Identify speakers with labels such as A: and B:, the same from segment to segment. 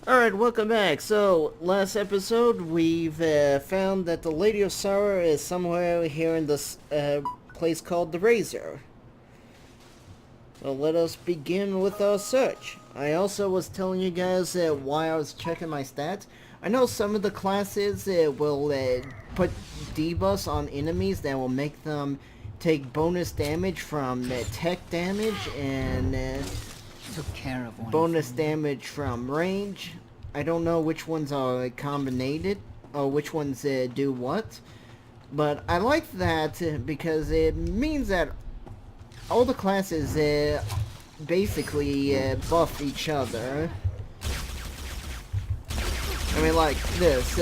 A: Alright, welcome back. So, last episode, we've found that the Lady of Sorrow is somewhere here in this place called the Razor. So let us begin with our search. I also was telling you guys while I was checking my stats, I know some of the classes will put debuffs on enemies that will make them take bonus damage from tech damage and
B: Took care of one.
A: bonus damage from range. I don't know which ones are combined or which ones do what, but I like that because it means that all the classes basically buff each other. I mean, like this.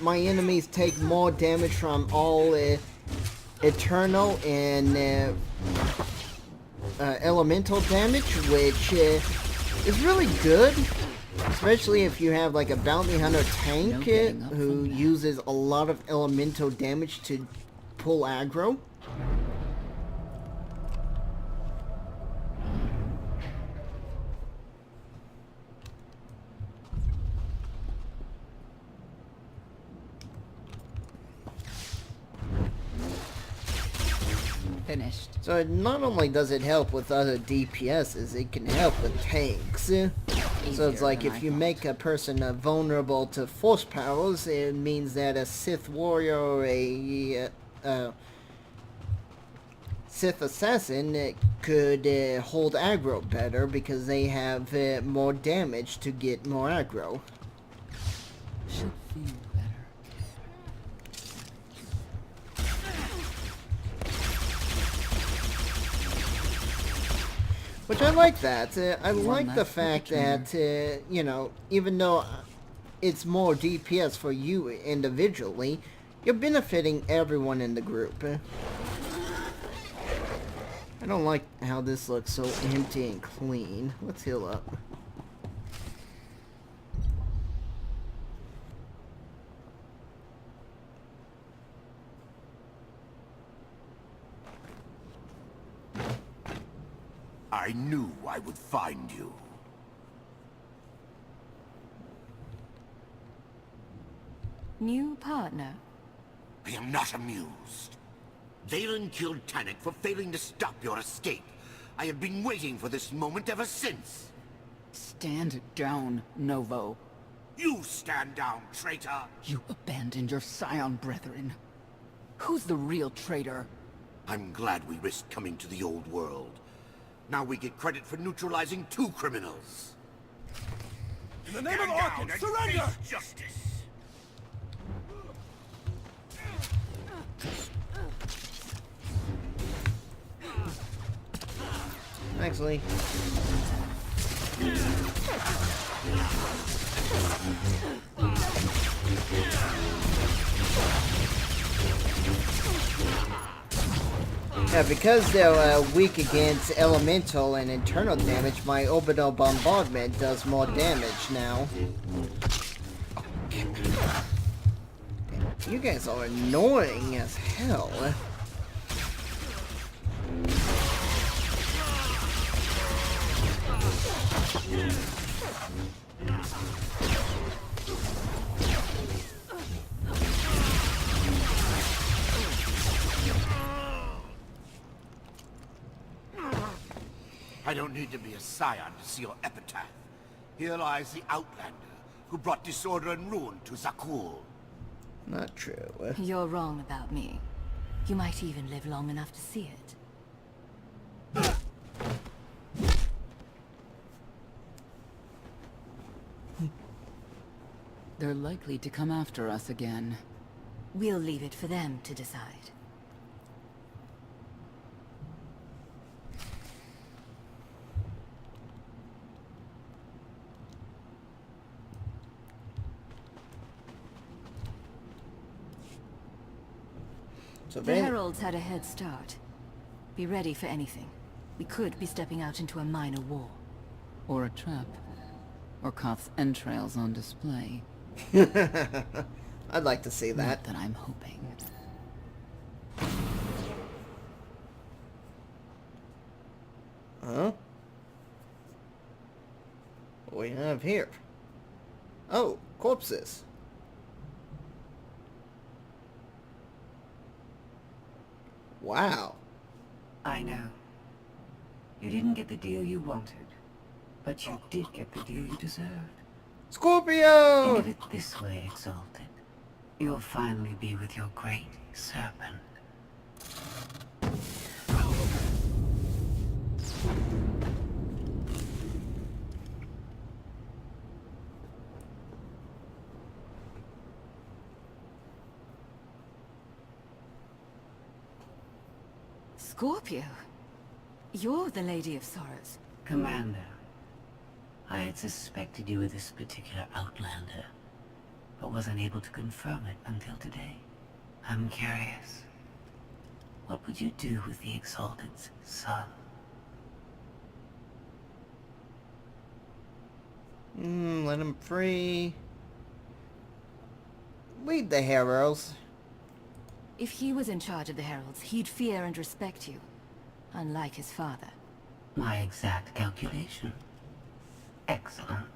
A: My enemies take more damage from all eternal and elemental damage, which is really good, especially if you have like a bounty hunter tank who uses a lot of elemental damage to pull aggro.
B: Finished.
A: So not only does it help with other DPSs, it can help with tanks. So it's like if you make a person vulnerable to force powers, it means that a Sith warrior or a Sith assassin could hold aggro better because they have more damage to get more aggro.
B: Should feel better.
A: Which I like that. I like the
B: less
A: fact
B: for the
A: that, you know, even though it's more DPS for you individually, you're benefiting everyone in the group. I don't like how this looks so empty and clean. Let's heal up.
C: I knew I would find you.
D: New partner?
C: I am not amused. Valen killed Tannic for failing to stop your escape. I have been waiting for this moment ever since.
B: Stand down, Novo.
C: You stand down, traitor!
B: You abandoned your Scion brethren. Who's the real traitor?
C: I'm glad we risked coming to the old world. Now we get credit for neutralizing 2 criminals.
E: In the name of Arkin, surrender!
C: Justice!
A: Actually. Yeah, because they're weak against elemental and internal damage, my orbital bombardment does more damage now. You guys are annoying as hell.
C: I don't need to be a scion to see your epitaph. Here lies the Outlander, who brought disorder and ruin to Zakul.
A: Not true.
D: You're wrong about me. You might even live long enough to see it.
B: They're likely to come after us again.
D: We'll leave it for them to decide.
A: So
D: The Heralds had a head start. Be ready for anything. We could be stepping out into a minor war.
B: Or a trap. Or Koth's entrails on display.
A: I'd like to see that.
B: Not that I'm hoping.
A: Huh? What do we have here? Oh, corpses. Wow.
F: I know. You didn't get the deal you wanted, but you did get the deal you deserved.
A: Scorpio!
F: Think of it this way, Exalted. You'll finally be with your great serpent.
D: Scorpio? You're the Lady of Sorrows.
F: Commander, I had suspected you were this particular Outlander, but was unable to confirm it until today. I'm curious. What would you do with the Exalted's son?
A: Let him free. Lead the heroes.
D: If he was in charge of the Heralds, he'd fear and respect you, unlike his father.
F: My exact calculation. Excellent.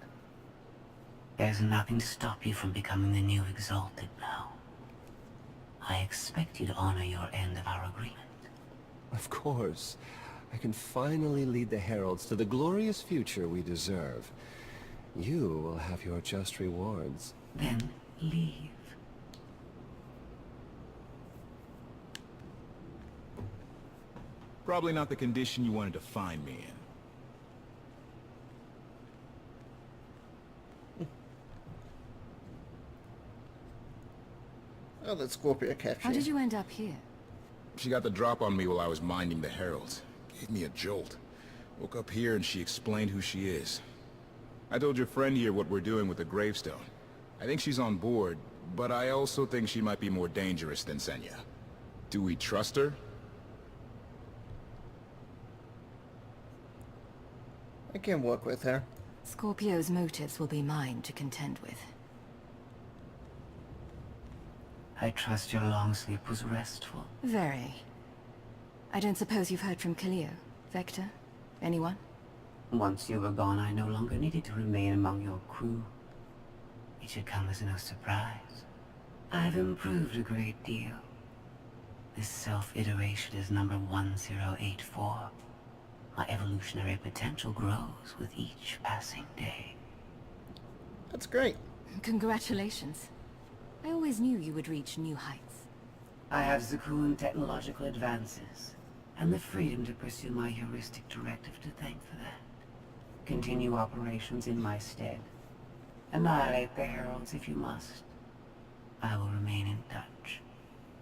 F: There's nothing to stop you from becoming the new Exalted now. I expect you to honor your end of our agreement.
E: Of course. I can finally lead the Heralds to the glorious future we deserve. You will have your just rewards.
F: Then leave.
G: Probably not the condition you wanted to find me in.
A: Oh, that Scorpio capture.
D: How did you end up here?
G: She got the drop on me while I was minding the Heralds. Gave me a jolt. Woke up here and she explained who she is. I told your friend here what we're doing with the gravestone. I think she's on board, but I also think she might be more dangerous than Senya. Do we trust her?
A: I can work with her.
D: Scorpio's motives will be mine to contend with.
F: I trust your long sleep was restful.
D: Very. I don't suppose you've heard from Kaleo, Vector? Anyone?
F: Once you were gone, I no longer needed to remain among your crew. It should come as no surprise. I've improved a great deal. This self-iteration is number 1084. My evolutionary potential grows with each passing day.
A: That's great.
D: Congratulations. I always knew you would reach new heights.
F: I have Zakuun technological advances, and the freedom to pursue my heuristic directive to thank for that. Continue operations in my stead. Annihilate the Heralds if you must. I will remain in touch.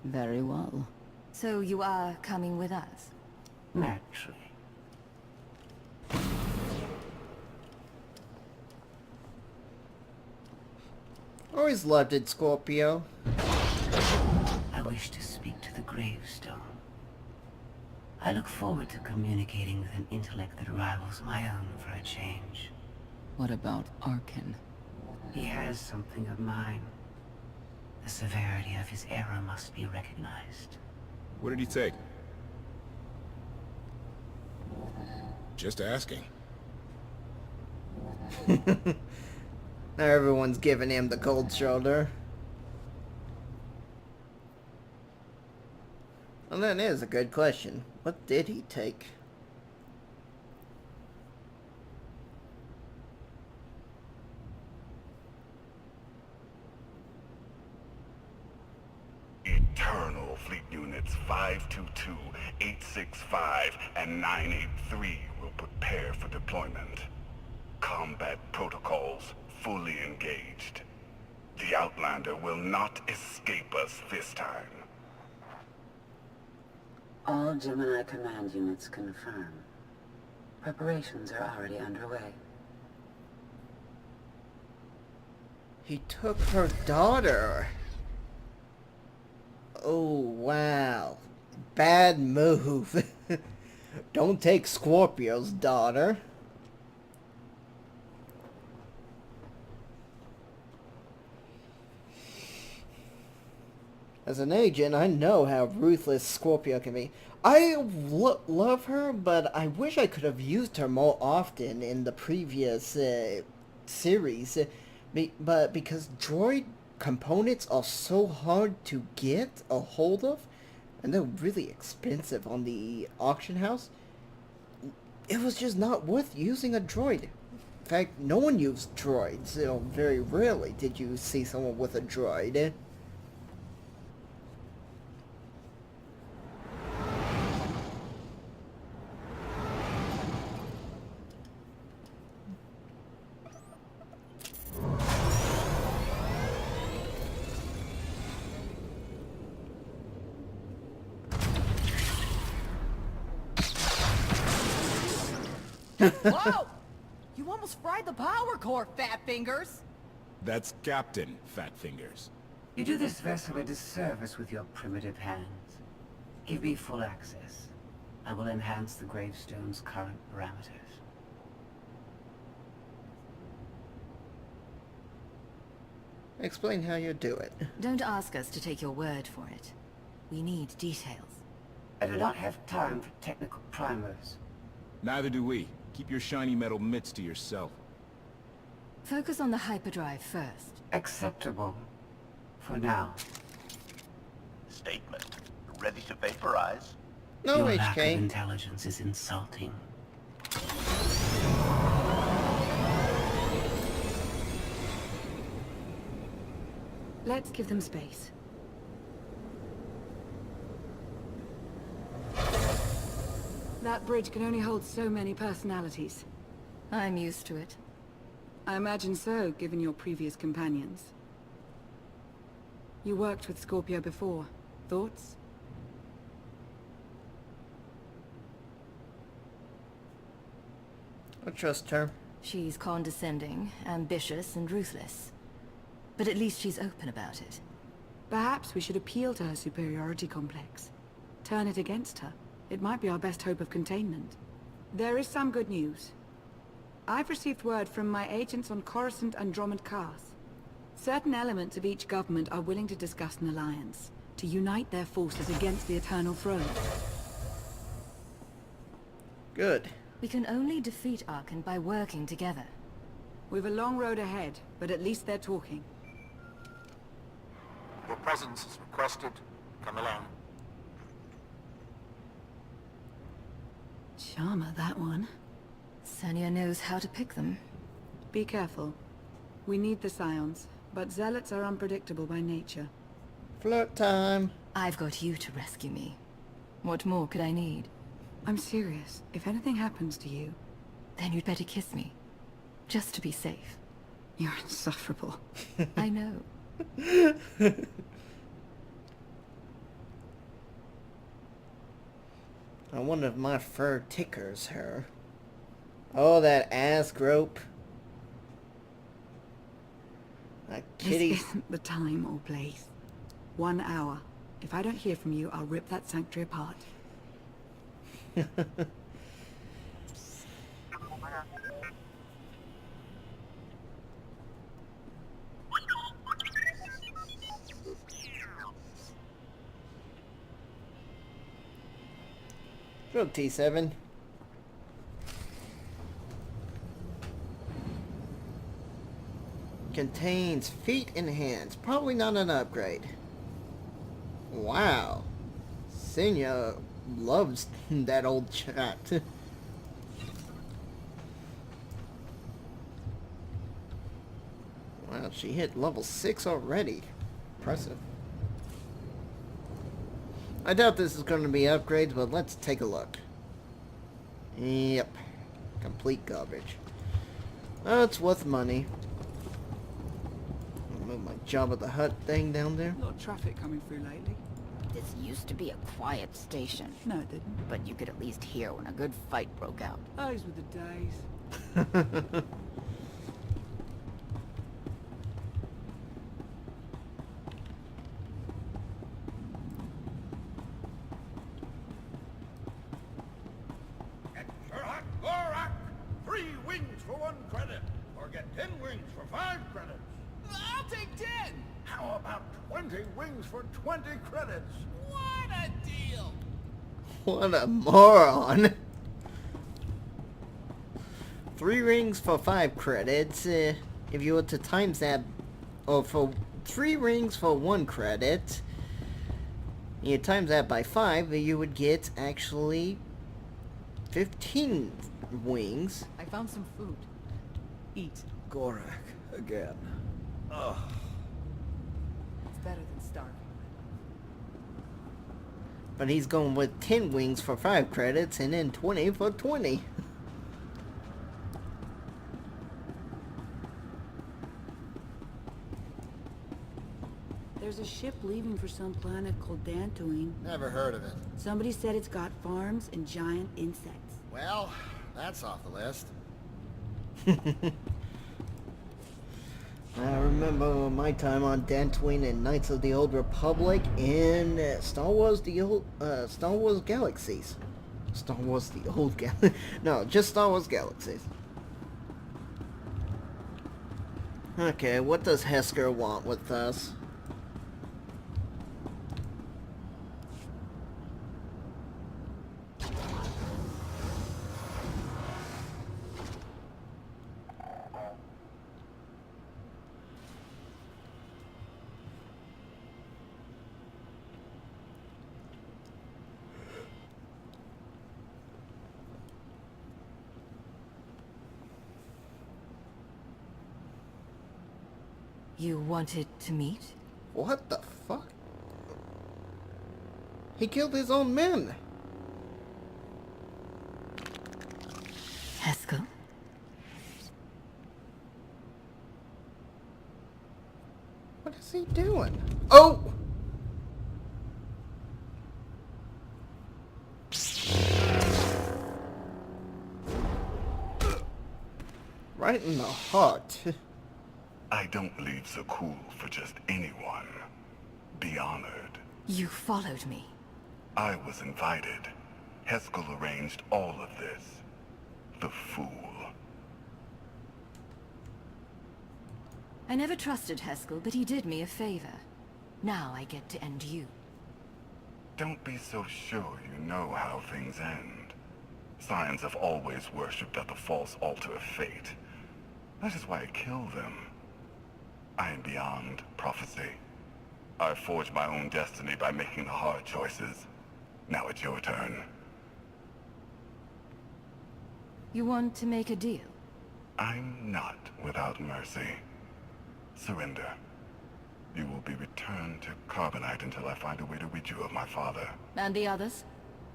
B: Very well.
D: So you are coming with us?
F: Naturally.
A: Always loved it, Scorpio.
F: I wish to speak to the gravestone. I look forward to communicating with an intellect that rivals my own for a change.
B: What about Arkin?
F: He has something of mine. The severity of his error must be recognized.
G: What did he take? Just asking.
A: Now everyone's giving him the cold shoulder. Well, that is a good question. What did he take?
H: Eternal Fleet Units 522, 865, and 983 will prepare for deployment. Combat protocols fully engaged. The Outlander will not escape us this time.
F: All Gemini command units confirm. Preparations are already underway.
A: He took her daughter. Oh, wow. Bad move. Don't take Scorpio's daughter. As an agent, I know how ruthless Scorpio can be. I love her, but I wish I could have used her more often in the previous series, but because droid components are so hard to get a hold of, and they're really expensive on the auction house, it was just not worth using a droid. In fact, no one used droids. You know, very rarely did you see someone with a droid.
B: Whoa! You almost fried the power core, Fat Fingers!
G: That's Captain Fat Fingers.
F: You do this vessel a disservice with your primitive hands. Give me full access. I will enhance the gravestone's current parameters.
A: Explain how you do it.
D: Don't ask us to take your word for it. We need details.
F: I do not have time for technical primers.
G: Neither do we. Keep your shiny metal mitts to yourself.
D: Focus on the hyperdrive first.
F: Acceptable. For now.
C: Statement. Ready to vaporize?
A: No,
F: Your lack of
A: HK.
F: intelligence is insulting.
B: Let's give them space. That bridge can only hold so many personalities.
D: I'm used to it.
B: I imagine so, given your previous companions. You worked with Scorpio before. Thoughts?
A: I trust her.
D: She's condescending, ambitious, and ruthless. But at least she's open about it.
B: Perhaps we should appeal to her superiority complex. Turn it against her. It might be our best hope of containment. There is some good news. I've received word from my agents on Coruscant and Dromund Kaas. Certain elements of each government are willing to discuss an alliance, to unite their forces against the Eternal Throne.
A: Good.
D: We can only defeat Arkan by working together.
B: We've a long road ahead, but at least they're talking.
I: Your presence is requested. Come along.
B: Charmer, that one.
D: Sanya knows how to pick them.
B: Be careful. We need the Scions, but Zealots are unpredictable by nature.
A: Flirt time.
D: I've got you to rescue me. What more could I need?
B: I'm serious. If anything happens to you...
D: Then you'd better kiss me. Just to be safe.
B: You're insufferable.
D: I know.
A: I wonder if my fur tickers her. Oh, that ass grope. That kitty.
B: This isn't the time or place. 1 hour. If I don't hear from you, I'll rip that sanctuary apart.
A: Sure, T7. Contains feet and hands. Probably not an upgrade. Wow. Senya loves that old chat. Wow, she hit level 6 already. Impressive. I doubt this is going to be upgrades, but let's take a look. Yep. Complete garbage. It's worth money. I'll move my Jabba the Hutt thing down there.
B: A lot of traffic coming through lately.
J: This used to be a quiet station,
B: No, it didn't.
J: but you could at least hear when a good fight broke out.
B: Those were the days.
C: At Sherlock Gorak, 3 wings for 1 credit, or get 10 wings for 5 credits.
B: I'll take 10!
C: How about 20 wings for 20 credits?
B: What a deal!
A: What a moron. 3 rings for 5 credits. If you were to times that, or for 3 rings for 1 credit, you times that by 5, you would get actually 15 wings.
B: I found some food. Eat.
E: Gorak, again. Ugh.
B: It's better than starving.
A: But he's going with 10 wings for 5 credits and then 20 for 20.
B: There's a ship leaving for some planet called Dantooine.
K: Never heard of it.
B: Somebody said it's got farms and giant insects.
K: Well, that's off the list.
A: I remember my time on Dantooine and Knights of the Old Republic in Star Wars Galaxies. Star Wars the Old No, just Star Wars Galaxies. Okay, what does Hesker want with us?
D: You wanted to meet?
A: What the fuck? He killed his own men.
D: Haskell?
A: What is he doing? Oh! Right in the heart.
H: I don't leave so cool for just anyone. Be honored.
D: You followed me.
H: I was invited. Haskell arranged all of this. The fool.
D: I never trusted Haskell, but he did me a favor. Now I get to end you.
H: Don't be so sure you know how things end. Scions have always worshipped at the false altar of fate. That is why I kill them. I am beyond prophecy. I forged my own destiny by making the hard choices. Now it's your turn.
D: You want to make a deal?
H: I'm not without mercy. Surrender. You will be returned to Carbonite until I find a way to rid you of my father.
D: And the others?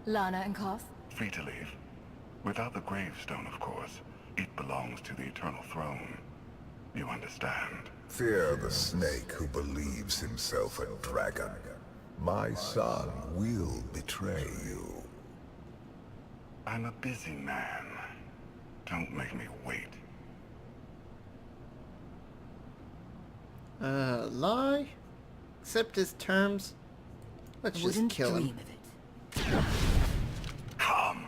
D: Lana and Koth?
H: Free to leave. Without the gravestone, of course. It belongs to the Eternal Throne. You understand?
L: Fear the snake who believes himself a dragon. My son will betray you.
H: I'm a busy man. Don't make me wait.
A: Lie? Accept his terms? Let's just kill him.
D: Dream of it.
H: Come.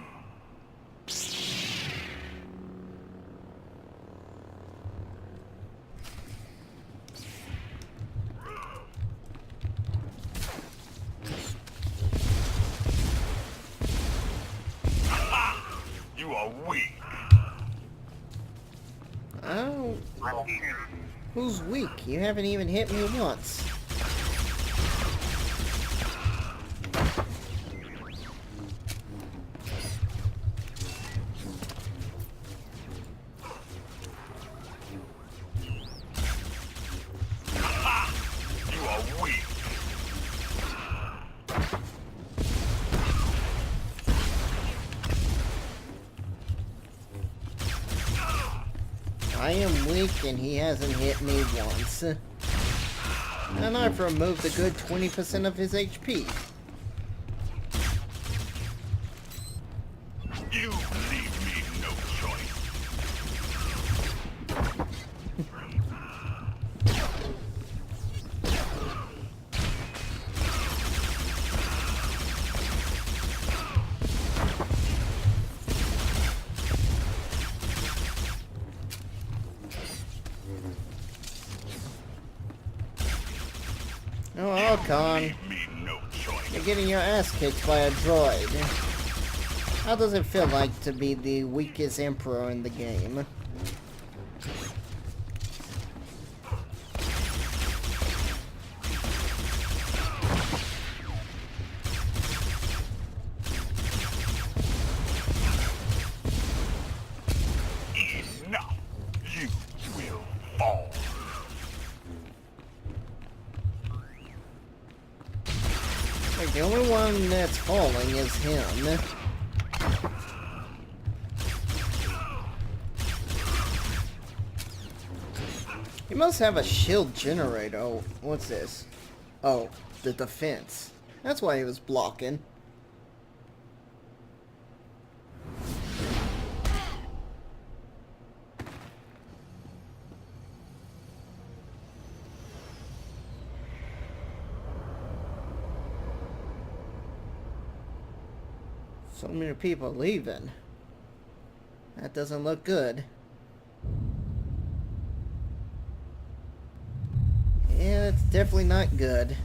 H: You are weak.
A: Oh. Who's weak? You haven't even hit me once.
H: You are weak.
A: I am weak and he hasn't hit me once. And I've removed a good 20% of his HP.
H: You leave me no choice.
A: Oh, Alcon.
H: Leave me no choice.
A: You're getting your ass kicked by a droid. How does it feel like to be the weakest emperor in the game?
H: Enough! You will fall.
A: Like, the only one that's falling is him. He must have a shield generator. Oh, what's this? Oh, the defense. That's why he was blocking. So many people leaving. That doesn't look good. Yeah, it's definitely not good.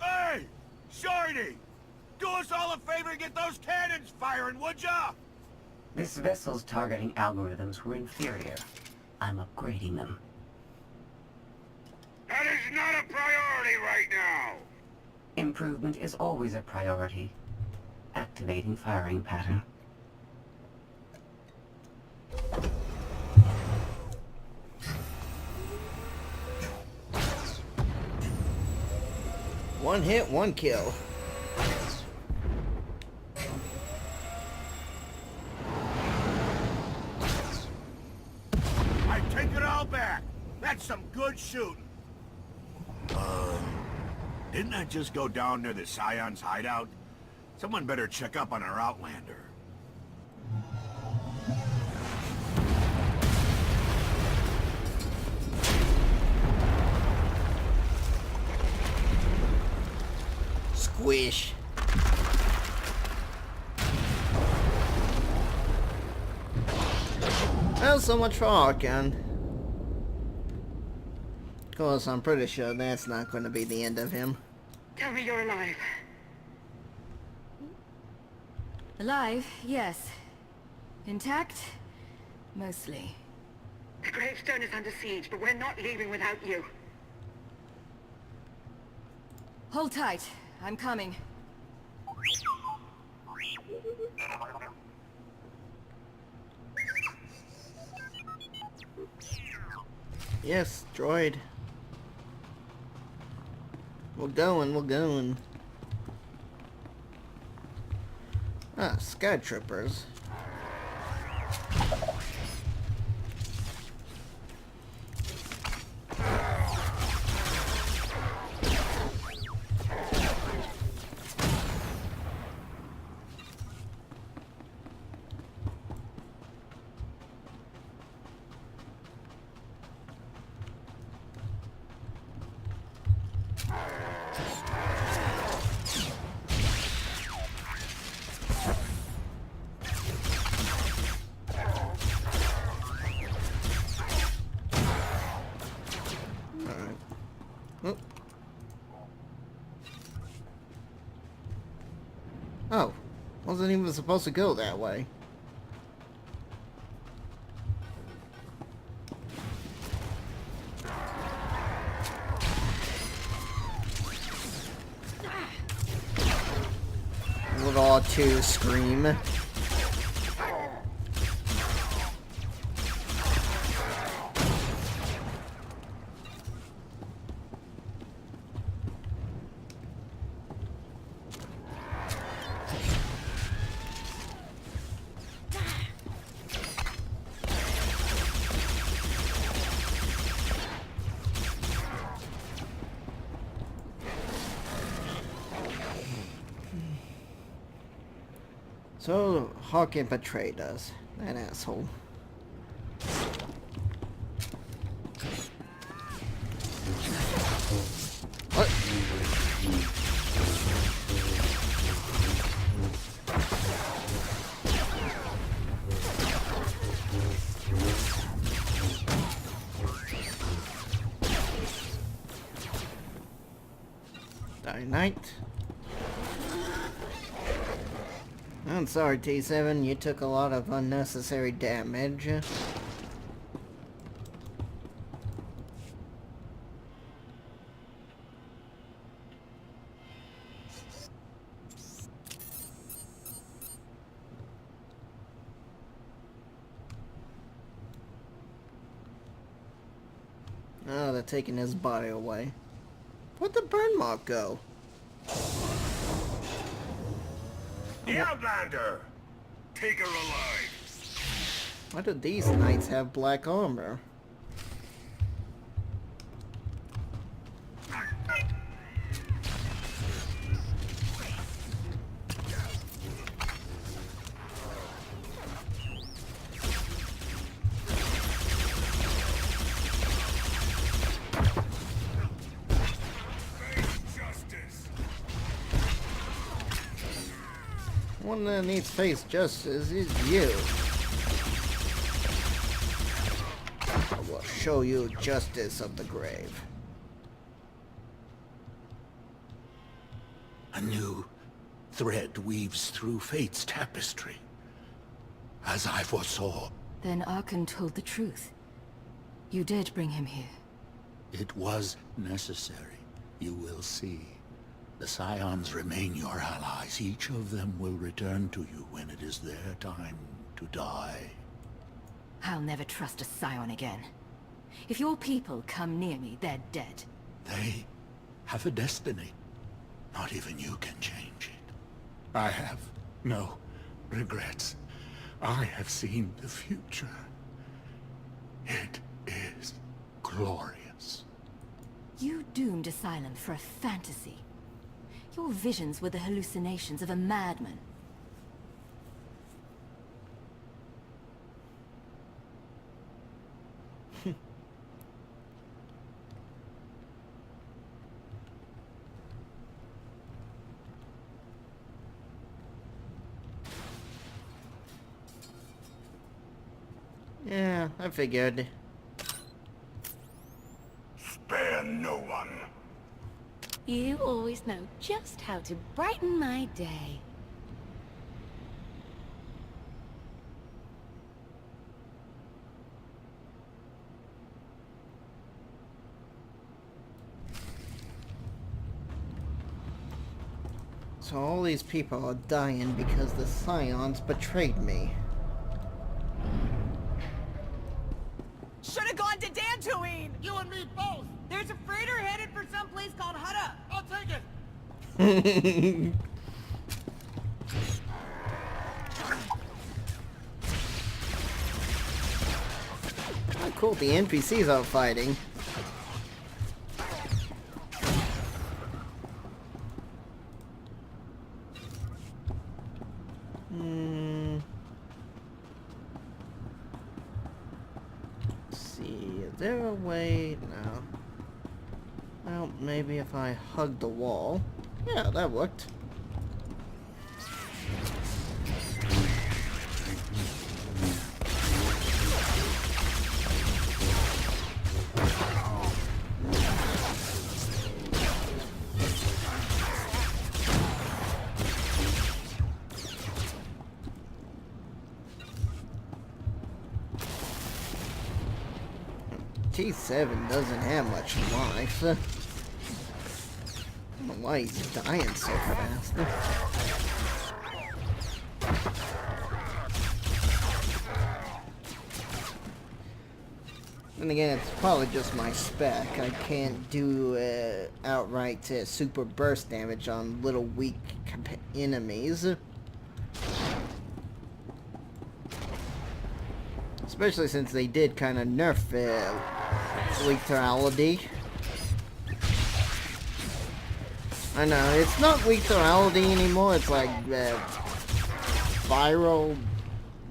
C: Hey! Shorty! Do us all a favor and get those cannons firing, would ya?
F: This vessel's targeting algorithms were inferior. I'm upgrading them.
C: That is not a priority right now!
F: Improvement is always a priority. Activating firing pattern.
A: One hit, one kill.
C: I take it all back. That's some good shooting. Didn't that just go down near the Scion's hideout? Someone better check up on our Outlander.
A: Squish. Well, so much for Arkan. Of course, I'm pretty sure that's not going to be the end of him.
B: Tell me you're alive.
D: Alive, yes. Intact? Mostly.
B: The gravestone is under siege, but we're not leaving without you.
D: Hold tight. I'm coming.
A: Yes, droid. We're going, we're going. Ah, Sky Troopers. Oh, wasn't even supposed to go that way. With all two scream. So, Hawken betrayed us. That asshole. What? night. I'm sorry, T7, you took a lot of unnecessary damage. Oh, they're taking his body away. Where'd the burn mark go?
H: The Outlander! Take her alive!
A: Why do these knights have black armor? One that needs face justice is you. I will show you justice of the grave.
C: A new thread weaves through fate's tapestry. As I foresaw.
D: Then Arkan told the truth. You did bring him here.
C: It was necessary. You will see. The Scions remain your allies. Each of them will return to you when it is their time to die.
D: I'll never trust a Scion again. If your people come near me, they're dead.
C: They have a destiny. Not even you can change it. I have no regrets. I have seen the future. It is glorious.
D: You doomed Asylum for a fantasy. Your visions were the hallucinations of a madman.
A: Yeah, I figured.
H: Spare no one.
M: You always know just how to brighten my day.
A: So all these people are dying because the Scions betrayed me.
N: Should have gone to Dantooine! You and me both! There's a freighter headed for some place called Hutta. I'll take it!
A: Oh, cool, the NPCs are fighting. Is there a way? No. Well, maybe if I hug the wall. Yeah, that worked. T7 doesn't have much life. I don't know why he's dying so fast. And again, it's probably just my spec. I can't do outright super burst damage on little weak enemies. Especially since they did kind of nerf lethality. I know, it's not lethality anymore, it's like viral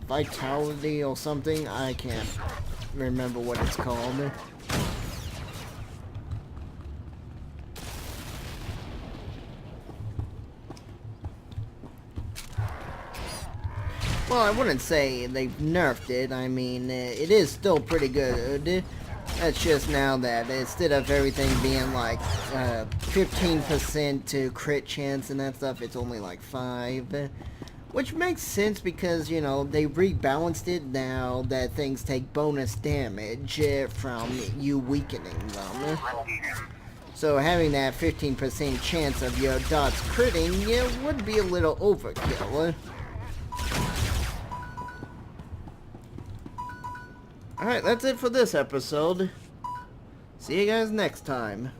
A: vitality or something. I can't remember what it's called. Well, I wouldn't say they've nerfed it. I mean, it is still pretty good. That's just now that instead of everything being like 15% to crit chance and that stuff, it's only like 5. Which makes sense because, you know, they rebalanced it now that things take bonus damage from you weakening them. So having that 15% chance of your dots critting would be a little overkill. Alright, that's it for this episode. See you guys next time.